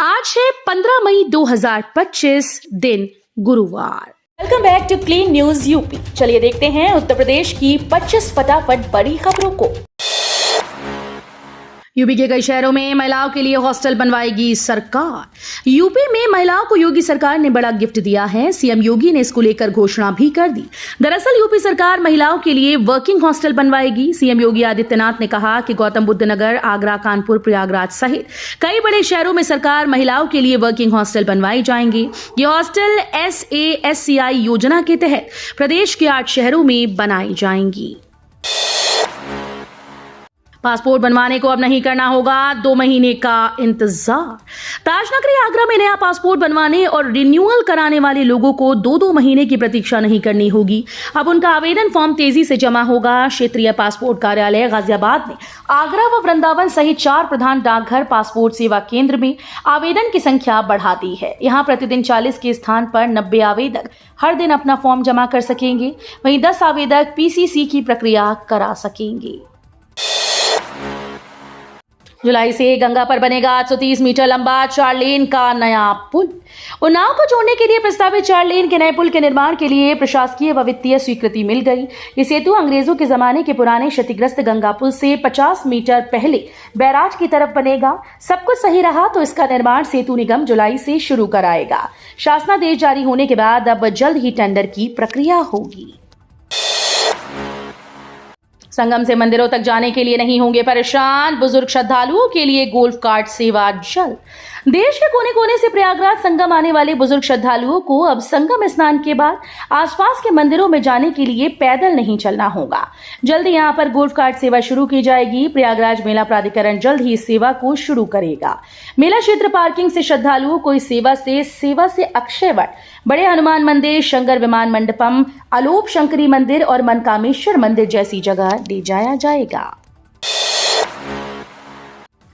आज है 15 मई 2025 दिन गुरुवार। Welcome back to clean news UP. चलिए देखते हैं उत्तर प्रदेश की 25 फटाफट बड़ी खबरों को। यूपी के कई शहरों में महिलाओं के लिए हॉस्टल बनवाएगी सरकार। यूपी में महिलाओं को योगी सरकार ने बड़ा गिफ्ट दिया है। सीएम योगी ने इसको लेकर घोषणा भी कर दी। दरअसल यूपी सरकार महिलाओं के लिए working hostel बनवाएगी। CM Yogi Adityanath ने कहा कि गौतम बुद्ध नगर, आगरा, कानपुर, प्रयागराज सहित कई बड़े शहरों में सरकार महिलाओं के लिए वर्किंग हॉस्टल बनवाए जाएंगे। ये हॉस्टल SASCI योजना के तहत प्रदेश के 8 शहरों में बनाई जाएंगी। पासपोर्ट बनवाने को अब नहीं करना होगा 2 महीने का इंतजार। ताजनगरी आगरा में नया पासपोर्ट बनवाने और रिन्यूअल कराने वाले लोगों को 2 महीने की प्रतीक्षा नहीं करनी होगी। अब उनका आवेदन फॉर्म तेजी से जमा होगा। क्षेत्रीय पासपोर्ट कार्यालय गाजियाबाद ने आगरा व वृंदावन सहित 4 प्रधान डाकघर पासपोर्ट सेवा केंद्र में आवेदन की संख्या बढ़ा दी है। यहाँ प्रतिदिन 40 के स्थान पर 90 आवेदक हर दिन अपना फॉर्म जमा कर सकेंगे। वहीं 10 आवेदक PCC की प्रक्रिया करा सकेंगे। जुलाई से गंगा पर बनेगा 830 मीटर लंबा 4 लेन का नया पुल। उन्नाव को जोड़ने के लिए प्रस्तावित 4 लेन के नए पुल के निर्माण के लिए प्रशासकीय व वित्तीय स्वीकृति मिल गई। ये सेतु अंग्रेजों के जमाने के पुराने क्षतिग्रस्त गंगा पुल से 50 मीटर पहले बैराज की तरफ बनेगा। सब कुछ सही रहा तो इसका निर्माण सेतु निगम जुलाई से शुरू कराएगा। शासनादेश जारी होने के बाद अब जल्द ही टेंडर की प्रक्रिया होगी। संगम से मंदिरों तक जाने के लिए नहीं होंगे परेशान। बुजुर्ग श्रद्धालुओं के लिए गोल्फ कार्ट सेवा जल्द। देश के कोने कोने से प्रयागराज संगम आने वाले बुजुर्ग श्रद्धालुओं को अब संगम स्नान के बाद आसपास के मंदिरों में जाने के लिए पैदल नहीं चलना होगा। जल्द ही यहां पर गोल्फ कार्ट सेवा शुरू की जाएगी। प्रयागराज मेला प्राधिकरण जल्द ही इस सेवा को शुरू करेगा। मेला क्षेत्र पार्किंग से श्रद्धालुओं को इस सेवा से अक्षय वट, बड़े हनुमान मंदिर, शंकर विमान मंडपम, अलोप शंकरी मंदिर और मनकामेश्वर मंदिर जैसी जगह ले जाया जाएगा।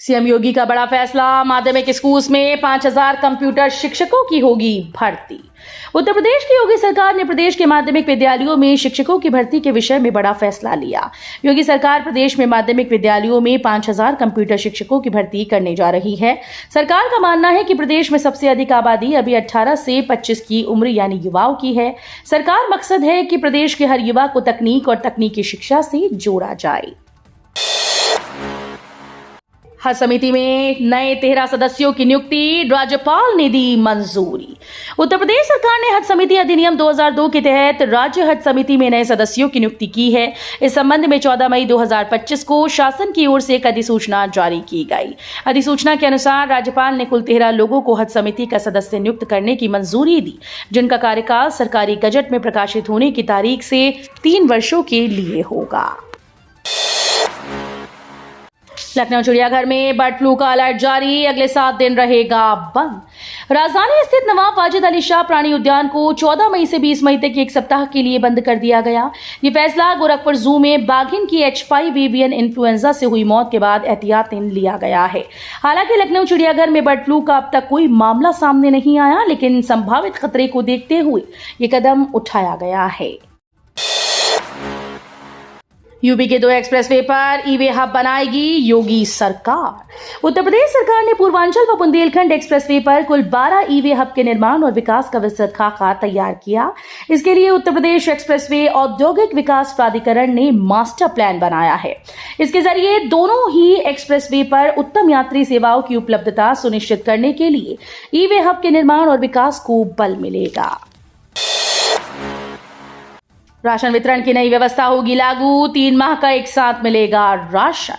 सीएम योगी का बड़ा फैसला, माध्यमिक स्कूल्स में 5000 कंप्यूटर शिक्षकों की होगी भर्ती। उत्तर प्रदेश की योगी सरकार ने प्रदेश के माध्यमिक विद्यालयों में शिक्षकों की भर्ती के विषय में बड़ा फैसला लिया। योगी सरकार प्रदेश में माध्यमिक विद्यालयों में 5000 कंप्यूटर शिक्षकों की भर्ती करने जा रही है। सरकार का मानना है कि प्रदेश में सबसे अधिक आबादी अभी 18 से 25 की उम्र यानी युवाओं की है। सरकार मकसद है कि प्रदेश के हर युवा को तकनीक और तकनीकी शिक्षा से जोड़ा जाए। हज समिति में नए 13 सदस्यों की नियुक्ति, राज्यपाल ने दी मंजूरी। उत्तर प्रदेश सरकार ने हज समिति अधिनियम 2002 के तहत राज्य हज समिति में नए सदस्यों की नियुक्ति की है। इस संबंध में 14 मई 2025 को शासन की ओर से एक अधिसूचना जारी की गई। अधिसूचना के अनुसार राज्यपाल ने कुल 13 लोगों को हज समिति का सदस्य नियुक्त करने की मंजूरी दी, जिनका कार्यकाल सरकारी गजट में प्रकाशित होने की तारीख से 3 वर्षों के लिए होगा। लखनऊ चिड़ियाघर में बर्ड फ्लू का अलर्ट जारी, अगले 7 दिन रहेगा बंद। राजधानी स्थित नवाब वाजिद अली शाह प्राणी उद्यान को 14 मई से 20 मई तक 1 सप्ताह के लिए बंद कर दिया गया। ये फैसला गोरखपुर जू में बाघिन की H5 एवियन इन्फ्लुएंजा से हुई मौत के बाद एहतियातन लिया गया है। हालांकि लखनऊ चिड़ियाघर में बर्ड फ्लू का अब तक कोई मामला सामने नहीं आया, लेकिन संभावित खतरे को देखते हुए ये कदम उठाया गया है। यूपी के 2 एक्सप्रेसवे पर ई-वे हब बनाएगी योगी सरकार। उत्तर प्रदेश सरकार ने पूर्वांचल व बुंदेलखंड एक्सप्रेसवे पर कुल 12 ई-वे हब के निर्माण और विकास का विस्तृत खाका तैयार किया। इसके लिए उत्तर प्रदेश एक्सप्रेसवे औद्योगिक विकास प्राधिकरण ने मास्टर प्लान बनाया है। इसके जरिए दोनों ही एक्सप्रेसवे पर उत्तम यात्री सेवाओं की उपलब्धता सुनिश्चित करने के लिए ई-वे हब के निर्माण और विकास को बल मिलेगा। राशन वितरण की नई व्यवस्था होगी लागू, 3 माह का एक साथ मिलेगा राशन।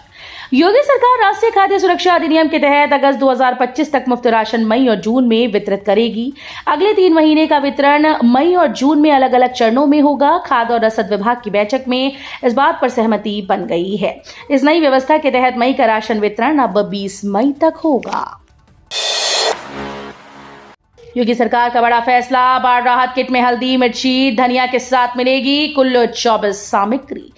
योगी सरकार राष्ट्रीय खाद्य सुरक्षा अधिनियम के तहत अगस्त 2025 तक मुफ्त राशन मई और जून में वितरित करेगी। अगले 3 महीने का वितरण मई और जून में अलग अलग चरणों में होगा। खाद्य और रसद विभाग की बैठक में इस बात पर सहमति बन गई है। इस नई व्यवस्था के तहत मई का राशन वितरण अब 20 मई तक होगा। योगी सरकार का बड़ा फैसला, बाढ़ राहत किट में हल्दी, मिर्ची, धनिया के साथ मिलेगी कुल 24 सामग्री।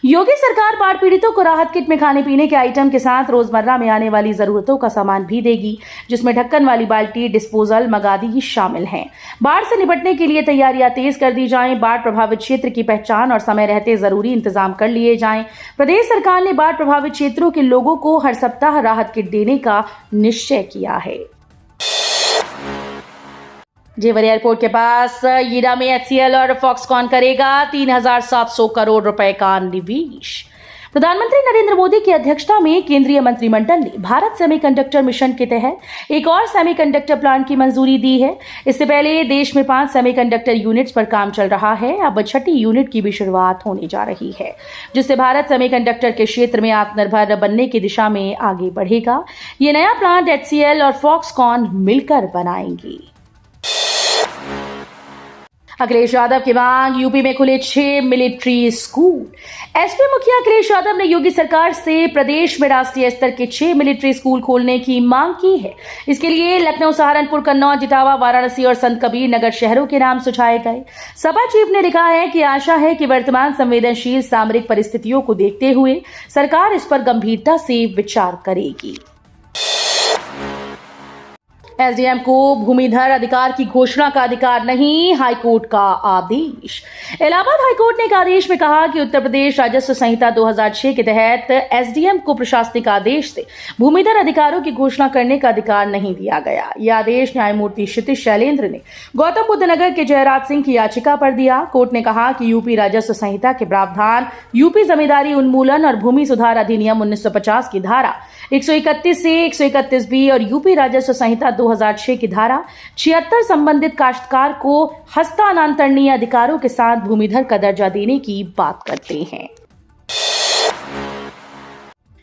योगी सरकार बाढ़ पीड़ितों को राहत किट में खाने पीने के आइटम के साथ रोजमर्रा में आने वाली जरूरतों का सामान भी देगी, जिसमें ढक्कन वाली बाल्टी, डिस्पोजल, मगादी शामिल हैं। बाढ़ से निपटने के लिए तैयारियां तेज कर दी जाएं। बाढ़ प्रभावित क्षेत्र की पहचान और समय रहते जरूरी इंतजाम कर लिए जाएं। प्रदेश सरकार ने बाढ़ प्रभावित क्षेत्रों के लोगों को हर सप्ताह राहत किट देने का निश्चय किया है। जेवर एयरपोर्ट के पास यीडा में HCL और फॉक्सकॉन करेगा 3,700 करोड़ रुपए का निवेश। प्रधानमंत्री नरेंद्र मोदी की अध्यक्षता में केंद्रीय मंत्रिमंडल ने भारत सेमीकंडक्टर मिशन के तहत एक और सेमीकंडक्टर प्लांट की मंजूरी दी है। इससे पहले देश में 5 सेमीकंडक्टर यूनिट्स पर काम चल रहा है। अब 6ठी यूनिट की भी शुरुआत होने जा रही है, जिससे भारत सेमीकंडक्टर के क्षेत्र में आत्मनिर्भर बनने की दिशा में आगे बढ़ेगा। ये नया प्लांट HCL और फॉक्सकॉन मिलकर बनाएंगी। अखिलेश यादव की मांग, यूपी में खुले 6 मिलिट्री स्कूल। एसपी मुखिया अखिलेश यादव ने योगी सरकार से प्रदेश में राष्ट्रीय स्तर के 6 मिलिट्री स्कूल खोलने की मांग की है। इसके लिए लखनऊ, सहारनपुर, कन्नौज, इटावा, वाराणसी और संत कबीर नगर शहरों के नाम सुझाए गए। सपा चीफ ने लिखा है कि आशा है कि वर्तमान संवेदनशील सामरिक परिस्थितियों को देखते हुए सरकार इस पर गंभीरता से विचार करेगी। एसडीएम को भूमिधर अधिकार की घोषणा का अधिकार नहीं, हाईकोर्ट का आदेश। इलाहाबाद हाईकोर्ट ने एक आदेश में कहा कि उत्तर प्रदेश राजस्व संहिता 2006 के तहत एसडीएम को प्रशासनिक आदेश से भूमिधर अधिकारों की घोषणा करने का अधिकार नहीं दिया गया। यह आदेश न्यायमूर्ति क्षितिज शैलेंद्र ने गौतम बुद्ध नगर के जयराज सिंह की याचिका पर दिया। कोर्ट ने कहा कि यूपी राजस्व संहिता के प्रावधान, यूपी जमींदारी उन्मूलन और भूमि सुधार अधिनियम 1950 की धारा 131 से 131B और यूपी राजस्व संहिता 2006 की धारा 76 संबंधित काश्तकार को हस्तांतरणीय अधिकारों के साथ भूमिधर का दर्जा देने की बात करते हैं।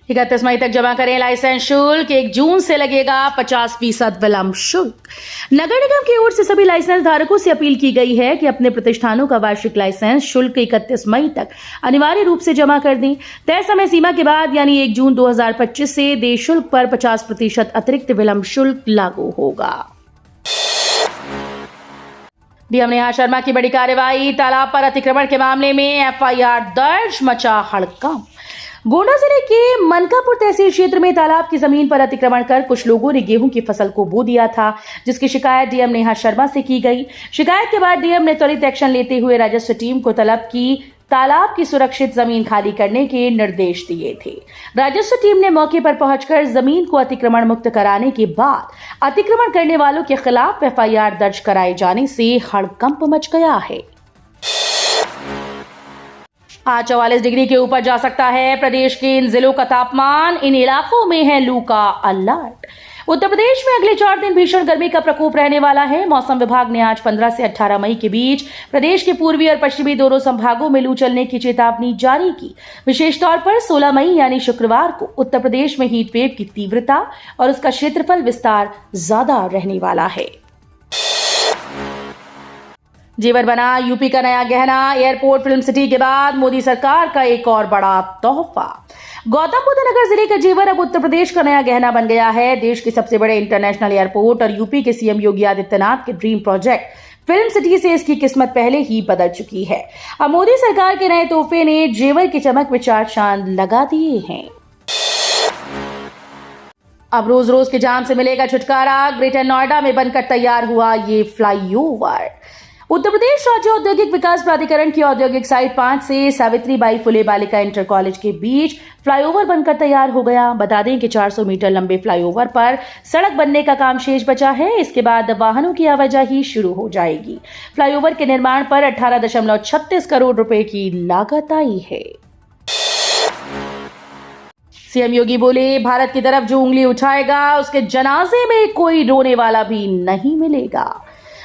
31 मई तक जमा करें लाइसेंस शुल्क, 1 जून से लगेगा 50% विलंब शुल्क। नगर निगम की ओर से सभी लाइसेंस धारकों से अपील की गई है कि अपने प्रतिष्ठानों का वार्षिक लाइसेंस शुल्क 31 मई तक अनिवार्य रूप से जमा कर दें। तय समय सीमा के बाद यानी 1 जून 2025 से देय शुल्क पर 50% अतिरिक्त विलंब शुल्क लागू होगा। डीएम नेहा शर्मा की बड़ी कार्रवाई, तालाब पर अतिक्रमण के मामले में FIR दर्ज, मचा हड़कंप। गोंडा जिले के मनकापुर तहसील क्षेत्र में तालाब की जमीन पर अतिक्रमण कर कुछ लोगों ने गेहूं की फसल को बो दिया था, जिसकी शिकायत डीएम नेहा शर्मा से की गई। शिकायत के बाद डीएम ने त्वरित एक्शन लेते हुए राजस्व टीम को तलब की तालाब की सुरक्षित जमीन खाली करने के निर्देश दिए थे। राजस्व टीम ने मौके पर पहुंचकर जमीन को अतिक्रमण मुक्त कराने के बाद अतिक्रमण करने वालों के खिलाफ FIR दर्ज कराए जाने से हड़कंप मच गया है। आज 44 डिग्री के ऊपर जा सकता है प्रदेश के इन जिलों का तापमान, इन इलाकों में है लू का अलर्ट। उत्तर प्रदेश में अगले 4 दिन भीषण गर्मी का प्रकोप रहने वाला है। मौसम विभाग ने आज 15 से 18 मई के बीच प्रदेश के पूर्वी और पश्चिमी दोनों संभागों में लू चलने की चेतावनी जारी की। विशेष तौर पर 16 मई यानी शुक्रवार को उत्तर प्रदेश में हीट वेव की तीव्रता और उसका क्षेत्रफल विस्तार ज्यादा रहने वाला है। जेवर बना यूपी का नया गहना, एयरपोर्ट फिल्म सिटी के बाद मोदी सरकार का एक और बड़ा तोहफा। गौतम बुद्ध नगर जिले का जेवर अब उत्तर प्रदेश का नया गहना बन गया है। देश के सबसे बड़े इंटरनेशनल एयरपोर्ट और यूपी के सीएम योगी आदित्यनाथ के ड्रीम प्रोजेक्ट फिल्म सिटी से इसकी किस्मत पहले ही बदल चुकी है। अब मोदी सरकार के नए तोहफे ने जेवर की चमक में 4 चांद लगा दिए हैं। अब रोज रोज के जाम से मिलेगा छुटकारा। ग्रेटर नोएडा में बनकर तैयार हुआ ये फ्लाईओवर। उत्तर प्रदेश राज्य औद्योगिक विकास प्राधिकरण की औद्योगिक साइट 5 से सावित्रीबाई फुले बालिका इंटर कॉलेज के बीच फ्लाईओवर बनकर तैयार हो गया। बता दें कि 400 मीटर लंबे फ्लाईओवर पर सड़क बनने का काम शेष बचा है। इसके बाद वाहनों की आवाजाही शुरू हो जाएगी। फ्लाईओवर के निर्माण पर 18.36 करोड़ रुपए की लागत आई है। सीएम योगी बोले, भारत की तरफ जो उंगली उठाएगा उसके जनाजे में कोई रोने वाला भी नहीं मिलेगा।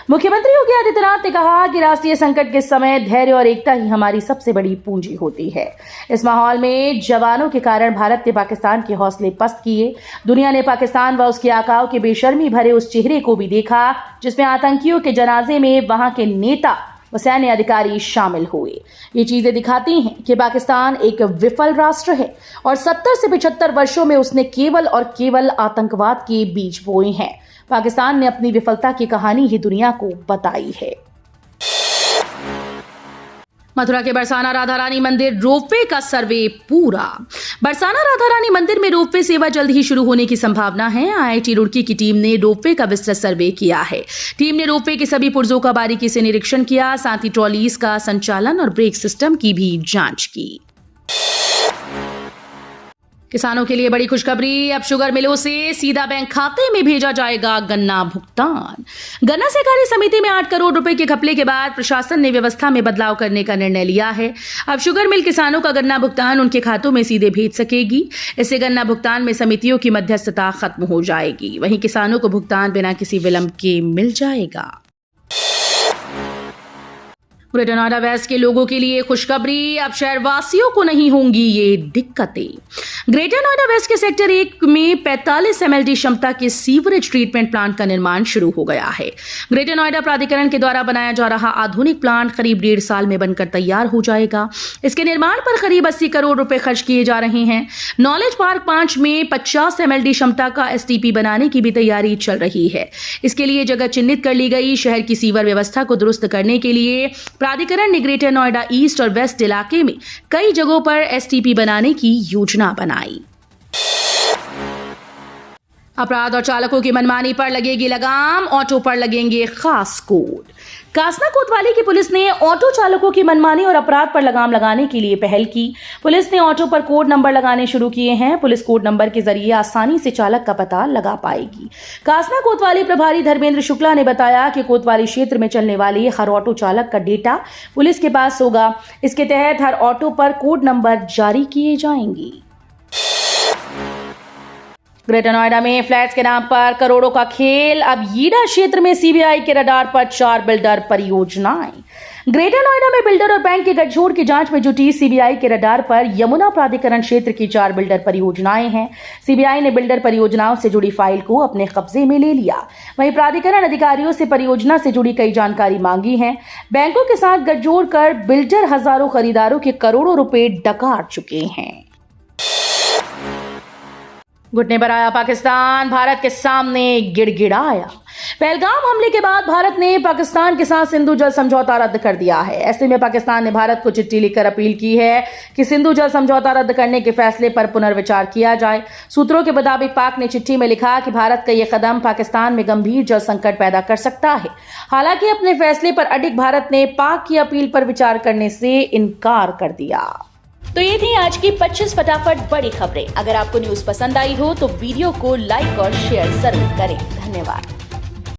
मुख्यमंत्री योगी आदित्यनाथ ने कहा कि राष्ट्रीय संकट के समय धैर्य और एकता ही हमारी सबसे बड़ी पूंजी होती है। इस माहौल में जवानों के कारण भारत ने पाकिस्तान के हौसले पस्त किए। दुनिया ने पाकिस्तान व उसके आकाओं के बेशर्मी भरे उस चेहरे को भी देखा जिसमें आतंकियों के जनाजे में वहां के नेता व सैन्य अधिकारी शामिल हुए। ये चीजें दिखाती हैं कि पाकिस्तान एक विफल राष्ट्र है और 70 से 75 वर्षों में उसने केवल और केवल आतंकवाद के बीज बोए हैं। पाकिस्तान ने अपनी विफलता की कहानी ही दुनिया को बताई है। मथुरा के बरसाना राधा रानी मंदिर रोपवे का सर्वे पूरा। बरसाना राधा रानी मंदिर में रोपवे सेवा जल्द ही शुरू होने की संभावना है। IIT रुड़की की टीम ने रोपवे का विस्तृत सर्वे किया है। टीम ने रोपवे के सभी पुर्जों का बारीकी से निरीक्षण किया, साथ ही ट्रॉलीज का संचालन और ब्रेक सिस्टम की भी जांच की। किसानों के लिए बड़ी खुशखबरी। अब शुगर मिलों से सीधा बैंक खाते में भेजा जाएगा गन्ना भुगतान। गन्ना सहकारी समिति में 8 करोड़ रुपए के घपले के बाद प्रशासन ने व्यवस्था में बदलाव करने का निर्णय लिया है। अब शुगर मिल किसानों का गन्ना भुगतान उनके खातों में सीधे भेज सकेगी। इससे गन्ना भुगतान में समितियों की मध्यस्थता खत्म हो जाएगी। वहीं किसानों को भुगतान बिना किसी विलंब के मिल जाएगा। ग्रेटर नोएडा वेस्ट के लोगों के लिए खुशखबरी। अब शहरवासियों को नहीं होंगी ये दिक्कतें। ग्रेटर नोएडा वेस्ट के सेक्टर 1 में 45 MLD क्षमता के सीवरेज ट्रीटमेंट प्लांट का निर्माण शुरू हो गया है। ग्रेटर नोएडा प्राधिकरण के द्वारा बनाया जा रहा आधुनिक प्लांट करीब 1.5 साल में बनकर तैयार हो जाएगा। इसके निर्माण पर करीब 80 करोड़ रुपए खर्च किए जा रहे हैं। नॉलेज पार्क 5 में 50 MLD क्षमता का STP बनाने की भी तैयारी चल रही है। इसके लिए जगह चिन्हित कर ली गई। शहर की सीवर व्यवस्था को दुरुस्त करने के लिए प्राधिकरण ने ग्रेटर नोएडा ईस्ट और वेस्ट इलाके में कई जगहों पर STP बनाने की योजना बनाई। अपराध और चालकों की मनमानी पर लगेगी लगाम, ऑटो पर लगेंगे खास कोड। कासना कोतवाली की पुलिस ने ऑटो चालकों की मनमानी और अपराध पर लगाम लगाने के लिए पहल की। पुलिस ने ऑटो पर कोड नंबर लगाने शुरू किए हैं। पुलिस कोड नंबर के जरिए आसानी से चालक का पता लगा पाएगी। कासना कोतवाली प्रभारी धर्मेंद्र शुक्ला ने बताया कि कोतवाली क्षेत्र में चलने वाले हर ऑटो चालक का डेटा पुलिस के पास होगा। इसके तहत हर ऑटो पर कोड नंबर जारी किए जाएंगे। ग्रेटर नोएडा में फ्लैट्स के नाम पर करोड़ों का खेल। अब यीडा क्षेत्र में CBI के रडार पर 4 बिल्डर परियोजनाएं। ग्रेटर नोएडा में बिल्डर और बैंक के गठजोड़ की जांच में जुटी CBI के रडार पर यमुना प्राधिकरण क्षेत्र की 4 बिल्डर परियोजनाएं हैं। CBI ने बिल्डर परियोजनाओं से जुड़ी फाइल को अपने कब्जे में ले लिया। वहीं प्राधिकरण अधिकारियों से परियोजना से जुड़ी कई जानकारी मांगी है। बैंकों के साथ गठजोड़ कर बिल्डर हजारों खरीदारों के करोड़ों रुपए डकार चुके हैं। घुटने पर आया पाकिस्तान, भारत के सामने गिड़गिड़ाया। पहलगाम हमले के बाद भारत ने पाकिस्तान के साथ सिंधु जल समझौता रद्द कर दिया है। ऐसे में पाकिस्तान ने भारत को चिट्ठी लिखकर अपील की है कि सिंधु जल समझौता रद्द करने के फैसले पर पुनर्विचार किया जाए। सूत्रों के मुताबिक पाक ने चिट्ठी में लिखा कि भारत का यह कदम पाकिस्तान में गंभीर जल संकट पैदा कर सकता है। हालांकि अपने फैसले पर अडिग भारत ने पाक की अपील पर विचार करने से इनकार कर दिया। तो ये थी आज की 25 फटाफट बड़ी खबरें। अगर आपको न्यूज पसंद आई हो तो वीडियो को लाइक और शेयर जरूर करें। धन्यवाद।